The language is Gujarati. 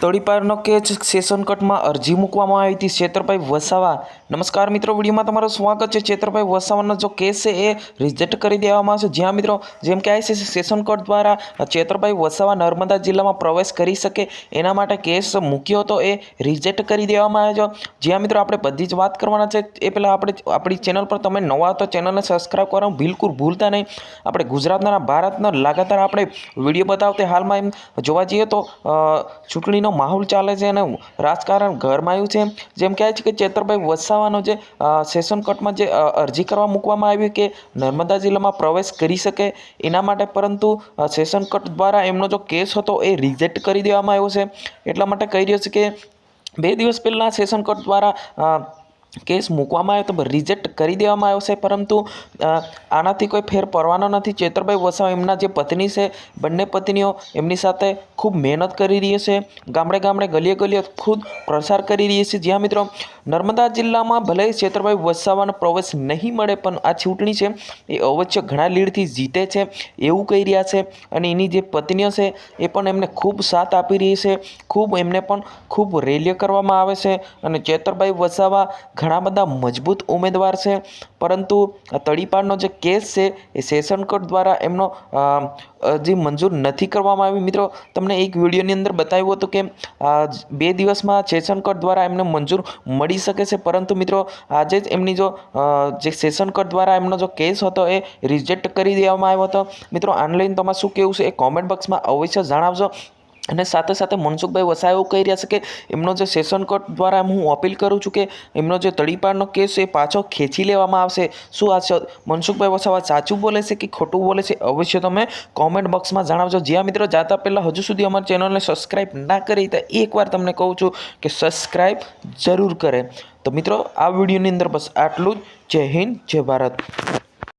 તળીપારનો કેસ સેશન કોર્ટમાં અરજી મૂકવામાં આવી હતી છેતરભાઈ વસાવા। નમસ્કાર મિત્રો, વિડીયોમાં તમારું સ્વાગત છે। છેતરભાઈ વસાવાનો જો કેસ છે એ રિજેક્ટ કરી દેવામાં આવશે। જ્યાં મિત્રો જેમ કે આ સેશન કોર્ટ દ્વારા છેતરભાઈ વસાવા નર્મદા જિલ્લામાં પ્રવેશ કરી શકે એના માટે કેસ મૂક્યો હતો એ રિજેક્ટ કરી દેવામાં આવ્યો છે। જ્યાં મિત્રો આપણે બધી જ વાત કરવાના છે એ પહેલાં આપણી ચેનલ પર તમે નવા તો ચેનલને સબસ્ક્રાઈબ કરવાનું બિલકુલ ભૂલતા નહીં। આપણે ગુજરાતના ભારતના લગાતાર આપણે વિડીયો બતાવते હાલમાં એમ જોવા જઈએ તો ચૂંટણીનો માહોલ ચાલે છે અને રાજકારણ ગરમાયું છે। જેમ કહે છે કે છેતરભાઈ વસાવાનો જે સેશન કોર્ટમાં જે અરજી કરવા મૂકવામાં આવી કે નર્મદા જિલ્લામાં પ્રવેશ કરી શકે એના માટે, પરંતુ સેશન કોર્ટ દ્વારા એમનો જો કેસ હતો એ રિજેક્ટ કરી દેવામાં આવ્યો છે। એટલા માટે કહી રહ્યો છે કે 2 દિવસ પહેલાં સેશન કોર્ટ દ્વારા કેસ મૂકવામાં આવ્યો તો રિજેક્ટ કરી દેવામાં આવ્યો છે, પરંતુ આનાથી કોઈ ફેર પડવાનો નથી। છેતરભાઈ વસાવા એમના જે પત્ની છે, બંને પત્નીઓ એમની સાથે ખૂબ મહેનત કરી રહી છે, ગામડે ગામડે ગલીએ ગલીએ ખુદ પ્રસાર કરી રહી છે। જ્યાં મિત્રો નર્મદા જિલ્લામાં ભલે છેતરભાઈ વસાવાનો પ્રવેશ નહીં મળે, પણ આ ચૂંટણી છે એ અવશ્ય ઘણા લીડથી જીતે છે એવું કહી રહ્યા છે। અને એની જે પત્નીઓ છે એ પણ એમને ખૂબ સાથ આપી રહી છે, ખૂબ એમને પણ ખૂબ રેલીઓ કરવામાં આવે છે। અને છેતરભાઈ વસાવા ઘણા બધા મજબૂત ઉમેદવાર છે, પરંતુ તળીપારનો જે કેસ છે એ સેશન કોર્ટ દ્વારા એમનો અરજી મંજૂર નથી કરવામાં આવી। મિત્રો તમને એક વિડીયોની અંદર બતાવ્યું હતું કે 2 દિવસમાં સેશન કોર્ટ દ્વારા એમને મંજૂર મળી શકે છે, પરંતુ મિત્રો આજે જ એમની જે સેશન કોર્ટ દ્વારા એમનો જો કેસ હતો એ રિજેક્ટ કરી દેવામાં આવ્યો હતો। મિત્રો ઓનલાઈન તમારે શું કહેવું છે એ કોમેન્ટ બોક્સમાં અવશ્ય જણાવજો। અને સાથે સાથે મનસુખભાઈ વસાવા એવું કહી રહ્યા છે કે એમનો જે સેશન કોર્ટ દ્વારા હું અપીલ કરું છું કે એમનો જે તળીપારનો કેસ એ પાછો ખેંચી લેવામાં આવશે। શું આ મનસુખભાઈ વસાવા સાચું બોલે છે કે ખોટું બોલે છે અવશ્ય તમે કોમેન્ટ બોક્સમાં જણાવજો। જ્યાં મિત્રો જાતા પહેલાં હજુ સુધી અમારી ચેનલને સબસ્ક્રાઈબ ના કરી તો એકવાર તમને કહું છું કે સબસ્ક્રાઈબ જરૂર કરે। તો મિત્રો આ વિડીયોની અંદર બસ આટલું જ। જય હિન્દ, જય ભારત।